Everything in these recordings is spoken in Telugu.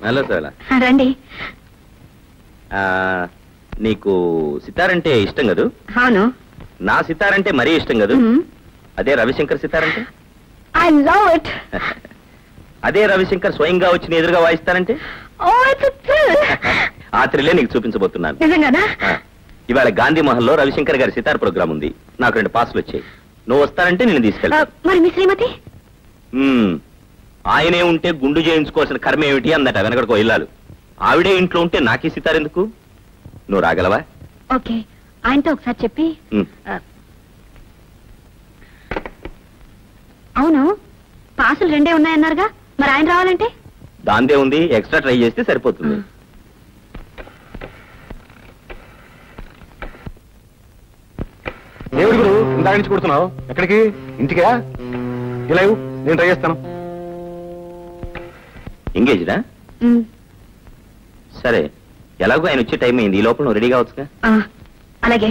హలో సోలా. రండి. నీకు సితారంటే ఇష్టం కదూ? అవును. నా సితారంటే మరీ ఇష్టం కదూ? అదే రవిశంకర్ సితారంటే? I love it. అదే రవిశంకర్ స్వయంగా వచ్చి ఎదురుగా వాయిస్తారంటే? ఆ థ్రిల్లే నీకు చూపించబోతున్నాను. నిజంగానా? ఇవాళ గాంధీ మహల్ లో రవిశంకర్ గారి సితార్ ప్రోగ్రామ్ ఉంది. నాకు 2 పాసులు వచ్చాయి. నువ్వు వస్తానంటే నేను తీసుకెళ్తా. మరి మీ శ్రీమతి? ఆయనే ఉంటే గుండు చేయించుకోవాల్సిన కర్మ ఏమిటి అందట వెనకడికో ఇల్లాలు. ఆవిడే ఇంట్లో ఉంటే నాకీ సితార్ ఎందుకు? నువ్వు రాగలవా? ఓకే, ఆయనతో ఒకసారి చెప్పి. అవును, పాసులు 2 ఉన్నాయన్నారుగా, మరి ఆయన రావాలంటే? దాందే ఉంది, ఎక్స్ట్రా ట్రై చేస్తే సరిపోతుంది. దేవుడి గురు ఇందాక నుంచి కొడుతున్నావు, ఎక్కడికి? ఇంటికా? ఇలా నేను ట్రై చేస్తాను. ఎంగేజ్డా? సరే, ఎలాగో ఆయన వచ్చే టైం అయింది, ఈ లోపల నువ్వు రెడీ కావచ్చుగా. అలాగే.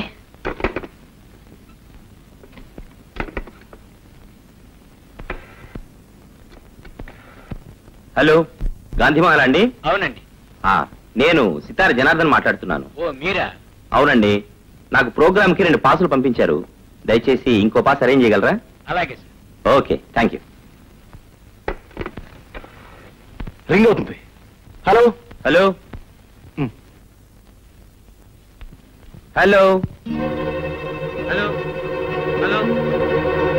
హలో, గాంధీమహల్ అండి? అవునండి. నేను సితార జనార్దన్ మాట్లాడుతున్నాను. ఓ మీరా? అవునండి, నాకు ప్రోగ్రామ్ కి 2 పాసులు పంపించారు. దయచేసి ఇంకో పాస్ అరేంజ్ చేయగలరా? అలాగే సార్. Okay, thank you. రింగ్ అవుతుంది. Hello hello hello hello hello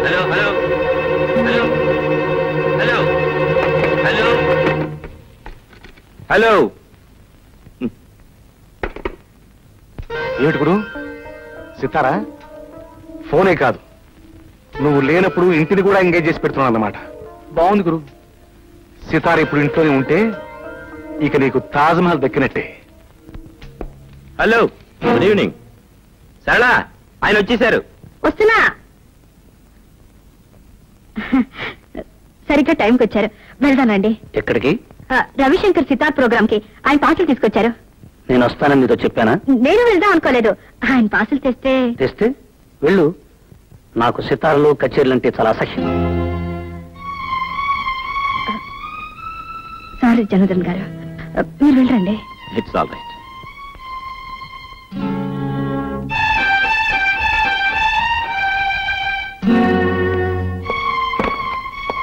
hello hello hello hello hello hello. ఏమిటి గురు, సితారా? ఫోనే కాదు, నువ్వు లేనప్పుడు ఇంటిని కూడా ఎంగేజ్ చేసి పెడుతున్నావు అన్నమాట. బాగుంది గురు. సితార ఇప్పుడు ఇంట్లోనే ఉంటే ఇక నీకు తాజ్మహల్ దక్కినట్టే. Hello, good evening. సరళా, ఆయన వచ్చేసారు. వస్తున్నా. సరిగ్గా టైంకి వచ్చారు. వెళ్దానండి. ఎక్కడికి? రవిశంకర్ సితార్ ప్రోగ్రామ్ కి ఆయన పాసులు తీసుకొచ్చారు. నేను వస్తానని నీతో చెప్పానా? నేను వెళ్దాం అనుకోలేదు, ఆయన పాసులు తెస్తే వెళ్ళు. నాకు సితార్లు కచేరీలు అంటే చాలా అసహ్యం. సారీ జనార్దన్ గారు, మీరు వెళ్ళండి. It's all right.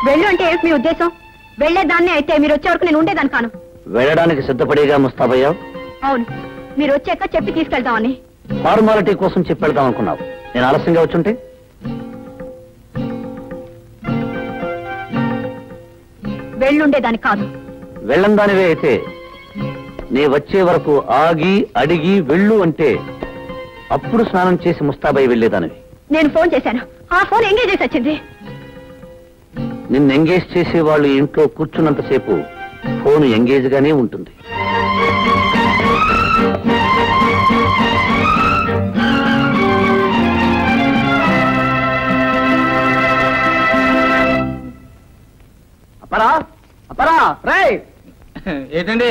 వెళ్ళు అంటే ఏమిటి మీ ఉద్దేశం? వెళ్లేదాన్ని అయితే మీరు వచ్చే వరకు నేను ఉండేదాన్ని కాను. వెళ్ళడానికి సిద్ధపడేగా ముస్తాబయ్యావు? అవును, మీరు వచ్చాక చెప్పి తీసుకెళ్తామని. ఫార్మాలిటీ కోసం చెప్పి వెళ్దాం అనుకున్నావు. నేను ఆలస్యంగా వచ్చుంటే? వెళ్ళుండేదాన్ని కాదు. వెళ్ళందానివే అయితే నీ వచ్చే వరకు ఆగి అడిగి వెళ్ళు అంటే అప్పుడు స్నానం చేసి ముస్తాబై వెళ్ళేదానివి. నేను ఫోన్ చేశాను, ఆ ఫోన్ ఎంగేజ్ చేసి వచ్చింది. నిన్ను ఎంగేజ్ చేసే వాళ్ళు ఇంట్లో కూర్చున్నంతసేపు ఫోన్ ఎంగేజ్ గానే ఉంటుంది. అపరా అపరా రే, ఏంటండి?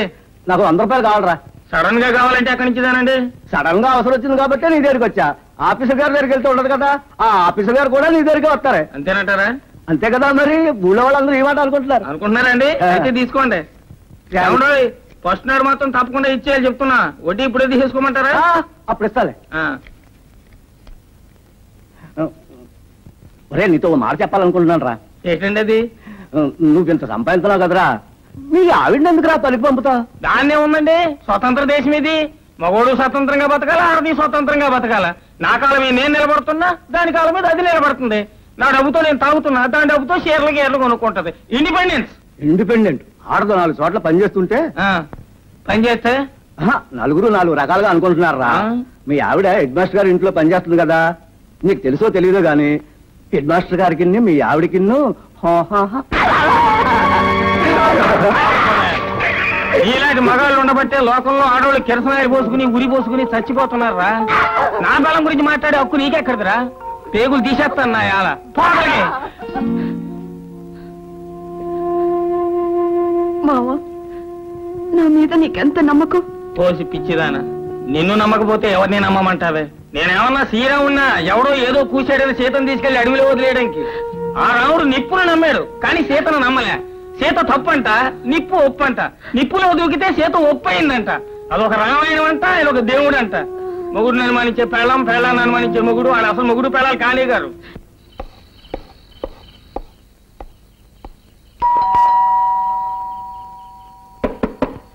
నాకు 100 రూపాయలు కావాలరా. సడన్ గా కావాలంటే అక్కడి నుంచిదానండి. సడన్ గా అవసరం వచ్చింది కాబట్టి నీ దగ్గరికి వచ్చా. ఆఫీసర్ గారి దగ్గరికి వెళ్తూ ఉండదు కదా, ఆ ఆఫీసర్ గారు కూడా నీ దగ్గరికి వస్తారే. అంతేనంటారా? అంతే కదా, మరి ఊళ్ళో వాళ్ళందరూ ఈ మాట అనుకుంటున్నారండి. అయితే తీసుకోండి. ఫస్ట్ నాడు మాత్రం తప్పకుండా ఇచ్చేయాలి చెప్తున్నా. వడ్డీ ఇప్పుడే తీసుకోమంటారా? అప్పుడు ఇస్తాలే. ఒరే, నీతో మాట చెప్పాలనుకుంటున్నాను రా. ఏంటండి అది? నువ్వింత సంపాదించున్నావు కదరా, మీ ఆవిడని ఎందుకురా పనికి పంపుతా? దాన్నే ఉందండి, స్వతంత్ర దేశం ఇది. మగోడు స్వతంత్రంగా బతకాల, ఆడది స్వతంత్రంగా బతకాల. నా కాలం మీద నేను నిలబడుతున్నా, దాని కాలం మీద అది నిలబడుతుంది. నా డబ్బుతో నేను తాగుతున్నా, దాని డబ్బుతో షేర్లు గేర్లు కొనుక్కుంటది. ఇండిపెండెంట్ ఆడదో 4 చోట్ల పనిచేస్తుంటే పనిచేస్తే నలుగురు 4 రకాలుగా అనుకుంటున్నారా. మీ ఆవిడ హెడ్ మాస్టర్ గారి ఇంట్లో పనిచేస్తుంది కదా, నీకు తెలుసో తెలియదో గాని హెడ్ మాస్టర్ గారికి మీ ఆవిడకి ఇలాంటి మగాళ్ళు ఉండబట్టే లోకంలో ఆడవాళ్ళు కిరసనాయి పోసుకుని ఉరి పోసుకుని చచ్చిపోతున్నారా. నా బలం గురించి మాట్లాడే హక్కు నీకెక్కడిదిరా? పేగులు తీసేస్తాను నా యాల. మావా, నా మీద నీకెంత నమ్మకం? పోసి పిచ్చిదానా, నిన్ను నమ్మకపోతే ఎవరిని నమ్మమంటావే? నేనేమన్నా సీరా ఉన్నా ఎవడో ఏదో కూసాడేదో సీతను తీసుకెళ్లి అడవిలో వదిలేయడానికి. ఆ రాముడు నిప్పును నమ్మాడు కానీ సీతను నమ్మలే. సీత తప్పంట, నిప్పు ఒప్పంట. నిప్పులో దూకితే సీత ఒప్పు అయిందంట. అదొక రామాయణం అంట, ఇదొక దేవుడు అంట. మొగుడు అనుమానించే పెళ్ళం, పెళ్ళాన్ని అనుమానించే మొగుడు, వాడు అసలు మొగుడు పెళ్ళాలి కాళీ గారు.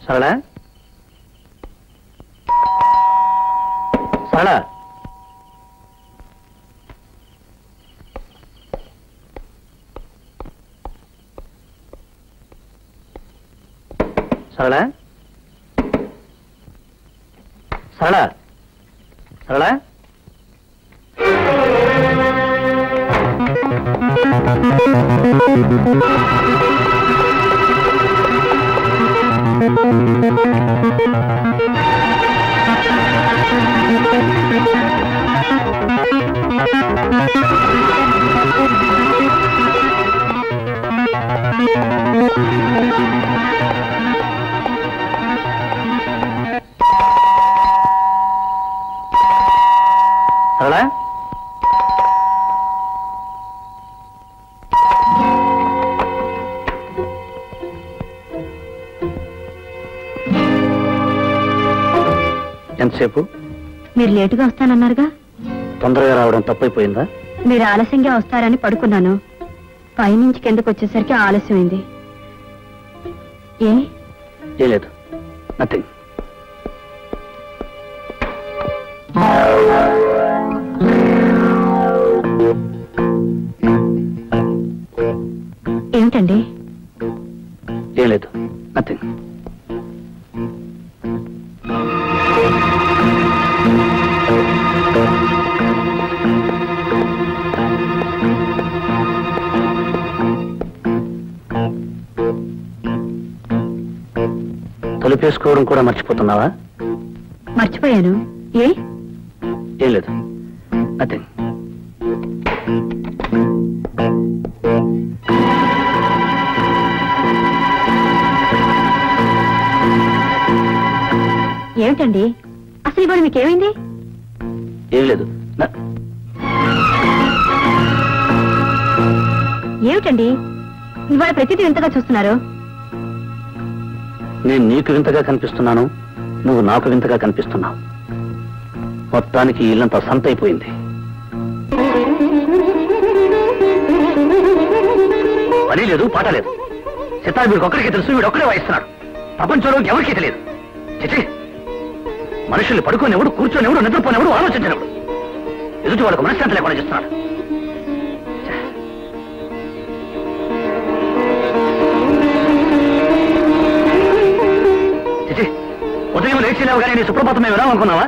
సరళ సరళ సరళ సరళ సరళ సరళ ఎంతసేపు? మీరు లేటుగా వస్తానన్నారుగా. తొందరగా రావడం తప్పైపోయిందా? మీరు ఆలస్యంగా వస్తారని పడుకున్నాను. పైనుంచి కిందకు వచ్చేసరికి ఆలస్యమైంది. ఏ లేదు, నథింగ్. ఏమిటండి? ఏం లేదు, నథింగ్. తలుపేసుకోవడం కూడా మర్చిపోతున్నావా? మర్చిపోయాను. ఏం లేదు, నథింగ్. ఏమిటండి అసలు ఇవాళ మీకేమైంది? ఏం లేదు. ఏమిటండి ఇవాళ ప్రతిదీ వింతగా చూస్తున్నారు? నేను నీకు వింతగా కనిపిస్తున్నాను, నువ్వు నాకు వింతగా కనిపిస్తున్నావు. మొత్తానికి ఇల్లంతా సంతైపోయింది. పని లేదు, పాట లేదు. సితార్ వీడికి ఒక్కడికే తెలుసు, వీడు ఒక్కడే వాయిస్తున్నాడు. ప్రపంచంలో ఎవరికీ తెలియదు. చిచి, మనుషుల్ని పడుకోనివ్వడు, కూర్చొనివ్వడు, నిద్రపోనివ్వడు, ఆలోచించనివ్వడు. ఎదుటి వాళ్ళకు మనశ్శాంతి లేకుండా చేస్తున్నాడు. చిచి, ఉదయం లేచిలేవు కానీ నీ సుప్రభాతం మేము వినాలనుకున్నావా?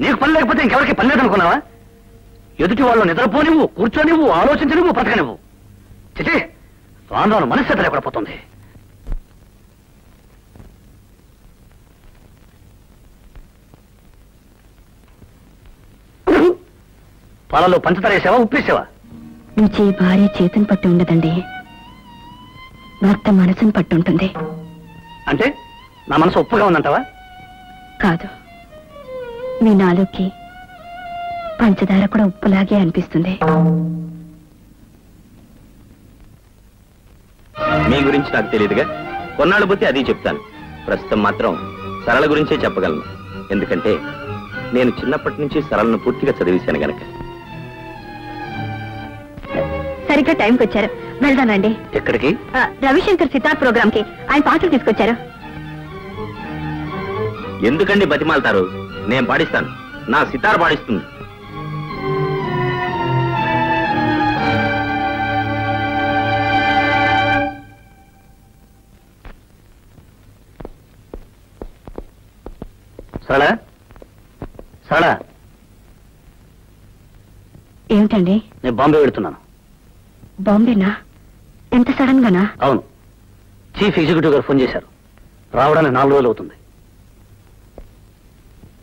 నీకు పని లేకపోతే ఇంకెవరికి పని లేదనుకున్నావా? ఎదుటి వాళ్ళు నిద్రపోనివ్వు, కూర్చొనివ్వు, ఆలోచించనివ్వు, బ్రతకనివ్వు. చిచి, రాను మనశ్శాంతి లేకుండా పోతుంది. పాలలో పంచదార వేసావా, ఉప్పేసావా? రుచి భార్య చేతిని పట్టి ఉండదండి, భర్త మనసును పట్టి ఉంటుంది. అంటే నా మనసు ఉప్పుగా ఉందంటావా? కాదు, మీ నాలుగుకి పంచదార కూడా ఉప్పులాగే అనిపిస్తుంది. మీ గురించి నాకు తెలియదుగా, కొన్నాళ్ళు పోతే అది చెప్తాను. ప్రస్తుతం మాత్రం సరళ గురించే చెప్పగలను. ఎందుకంటే నేను చిన్నప్పటి నుంచి సరళను పూర్తిగా చదివేశాను గనక. సరిగ్గా టైంకి వచ్చారు, వెళ్దానండి. ఎక్కడికి? రవిశంకర్ సితార్ ప్రోగ్రామ్ కి ఆయన పాటలు తీసుకొచ్చారు. ఎందుకండి బతిమాలతారు? నేను పాడిస్తాను, నా సితార్ పాడిస్తుంది. సరళ, సరళ. ఏమిటండి? నేను బాంబే వెళుతున్నాను. బాంబేనా? ఎంత సడన్ గానా? అవును, చీఫ్ ఎగ్జిక్యూటివ్ గారు ఫోన్ చేశారు. రావడానికి 4 రోజులు అవుతుంది.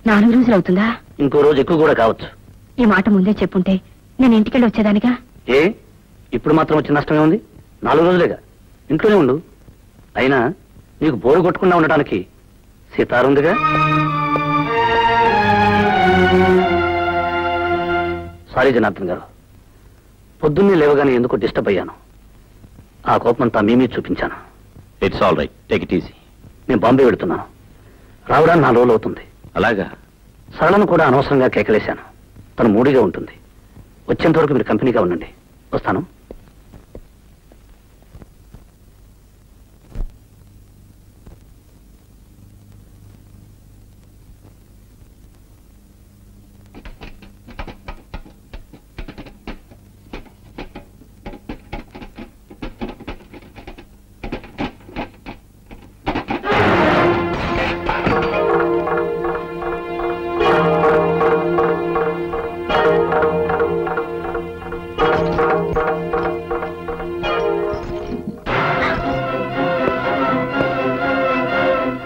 4 రోజులు అవుతుందా? ఇంకో రోజు ఎక్కువ కూడా కావచ్చు. ఈ మాట ముందే చెప్పుంటే నేను ఇంటికెళ్ళి వచ్చేదానిగా. ఏ ఇప్పుడు మాత్రం వచ్చిన నష్టమే ఉంది? 4 రోజులేగా, ఇంట్లోనే ఉండు. అయినా నీకు బోరు కొట్టకుండా ఉండటానికి సితారుందిగా. సారీ జనార్దన్ గారు, పొద్దున్నే లేవగానే ఎందుకు డిస్టర్బ్ అయ్యాను. ఆ కోపమంతా మీ మీద చూపించాను. It's all right, take it easy. నేను బాంబే వెళుతున్నాను. రావడానికి 4 రోజులు అవుతుంది. అలాగా? సరళను కూడా అనవసరంగా కేకలేశాను. తను మూడిగా ఉంటుంది. వచ్చేంత వరకు మీరు కంపెనీగా ఉండండి. వస్తాను.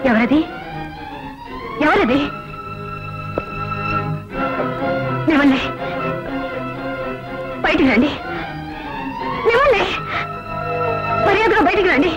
ఎవరది? ఎవరది? మిమ్మల్ని బయటికి రండి. మిమ్మల్ని మర్యాదగా బయటికి రండి.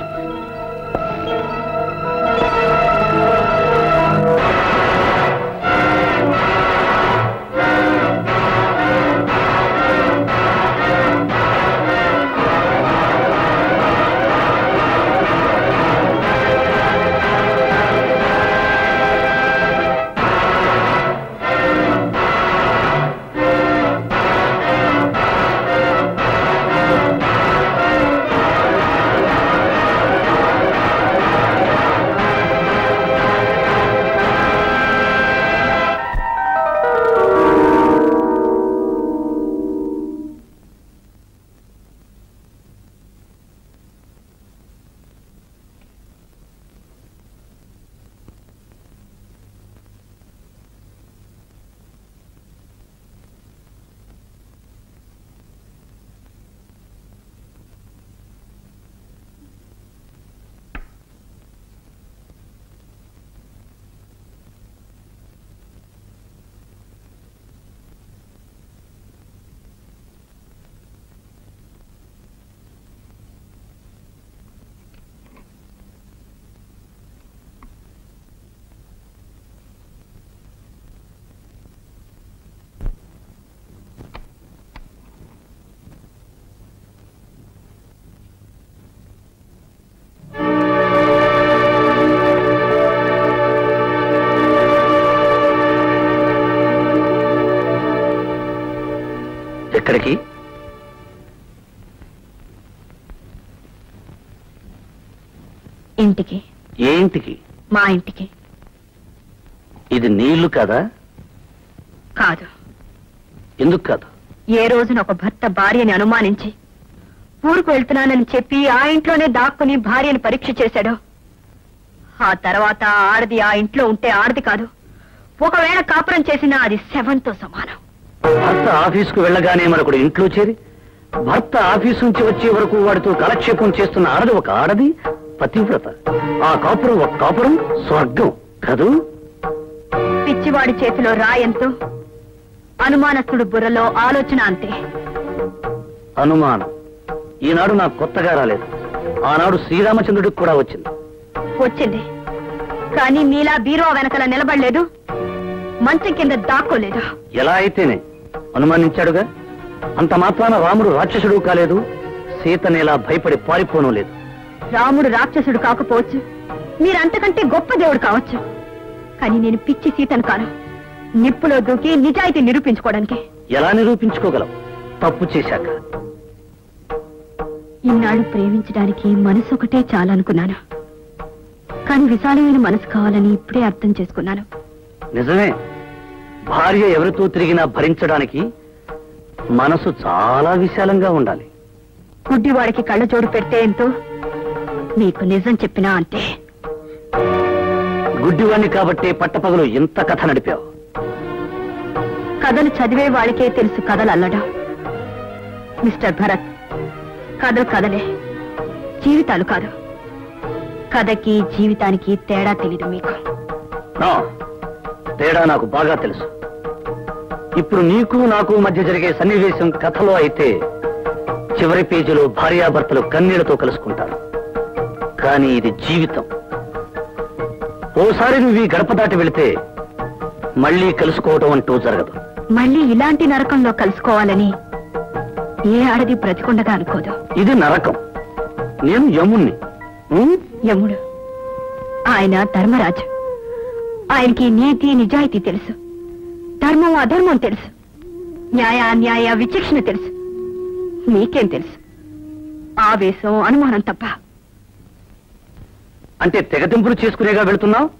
ఎక్కడికి? ఇంటికి. ఏ ఇంటికి? మా ఇంటికి. ఇది నీ ఇల్లు కాదా? కాదు. ఎందుకు కాదు? ఏ రోజున ఒక భర్త భార్యని అనుమానించి ఊరుకు వెళ్తున్నానని చెప్పి ఆ ఇంట్లోనే దాక్కుని భార్యను పరీక్ష చేశాడో ఆ తర్వాత ఆడది ఆ ఇంట్లో ఉంటే ఆడది కాదు. ఒకవేళ కాపురం చేసినా అది శవంతో సమానం. భర్త ఆఫీసుకు వెళ్ళగానే మరొకడు ఇంట్లో చేరి భర్త ఆఫీసు నుంచి వచ్చే వరకు వాడితో కాలక్షేపం చేస్తున్న ఆడది ఒక ఆడది, పతివ్రత. ఆ కాపురం ఒక కాపురం, స్వర్గం కదూ? పిచ్చివాడి చేతిలో రాయంతో అనుమానస్తుడు బుర్రలో ఆలోచన అంతే. అనుమానం ఈనాడు నాకు కొత్తగా రాలేదు. ఆనాడు శ్రీరామచంద్రుడికి కూడా వచ్చింది. వచ్చింది, కానీ నీలా బీరువా వెనకల నిలబడలేదు, మంచం కింద దాక్కోలేదు. ఎలా అయితేనే అనుమానించాడుగా. అంత మాత్రాన రాముడు రాక్షసుడు కాలేదు, సీతనేలా భయపడి పారిపోను లేదు. రాముడు రాక్షసుడు కాకపోవచ్చు, మీరంతకంటే గొప్ప దేవుడు కావచ్చు, కానీ నేను పిచ్చి సీతను కాను. నిప్పులో దూకి నిజాయితీ నిరూపించుకోవడానికి. ఎలా నిరూపించుకోగలవు తప్పు చేశాక? ఇన్నాళ్ళు ప్రేమించడానికి మనసు ఒకటే చాలనుకున్నాను, కానీ విశాలమైన మనసు కావాలని ఇప్పుడే అర్థం చేసుకున్నాను. నిజమే, భార్య ఎవరితో తిరిగినా భరించడానికి మనసు చాలా విశాలంగా ఉండాలి. గుడ్డివాడికి కళ్ళజోడు పెడితే ఎంతో, మీకు నిజం చెప్పినా అంతే. గుడ్డివాణ్ణి కాబట్టే పట్టపగలు ఇంత కథ నడిపావు. కథలు చదివే వాళ్ళకే తెలుసు కథలు అల్లడం. మిస్టర్ భరత్, కథలు కథలే, జీవితాలు కాదు. కథకి జీవితానికి తేడా తెలీదు మీకు. నా తేడా నాకు బాగా తెలుసు. ఇప్పుడు నీకు నాకు మధ్య జరిగే సన్నివేశం కథలో అయితే చివరి పేజీలో భార్యాభర్తలు కన్నీళ్లతో కలుసుకుంటారు. కానీ ఇది జీవితం. ఓసారి నువ్వు ఈ గడప దాటి వెళితే మళ్ళీ కలుసుకోవటం అంటూ జరగదు. మళ్ళీ ఇలాంటి నరకంలో కలుసుకోవాలని ఏ ఆడది బ్రతికుండగా అనుకోదు. ఇది నరకం. నేను యముణ్ణి. యముడు ఆయన ధర్మరాజు. ఆయనకి నీతి నిజాయితీ తెలుసు, ధర్మం అధర్మం తెలుసు, న్యాయ అన్యాయ విచక్షణ తెలుసు. నీకేం తెలుసు? ఆవేశం, అనుమానం తప్ప. అంటే తెగతింపులు చేసుకునేగా వెళుతున్నావు?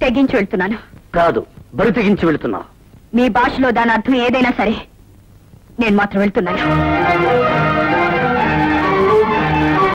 తెగించి వెళ్తున్నాను. కాదు, బరి తెగించి వెళుతున్నావు. మీ భాషలో దాని అర్థం ఏదైనా సరే నేను మాత్రం వెళ్తున్నాను.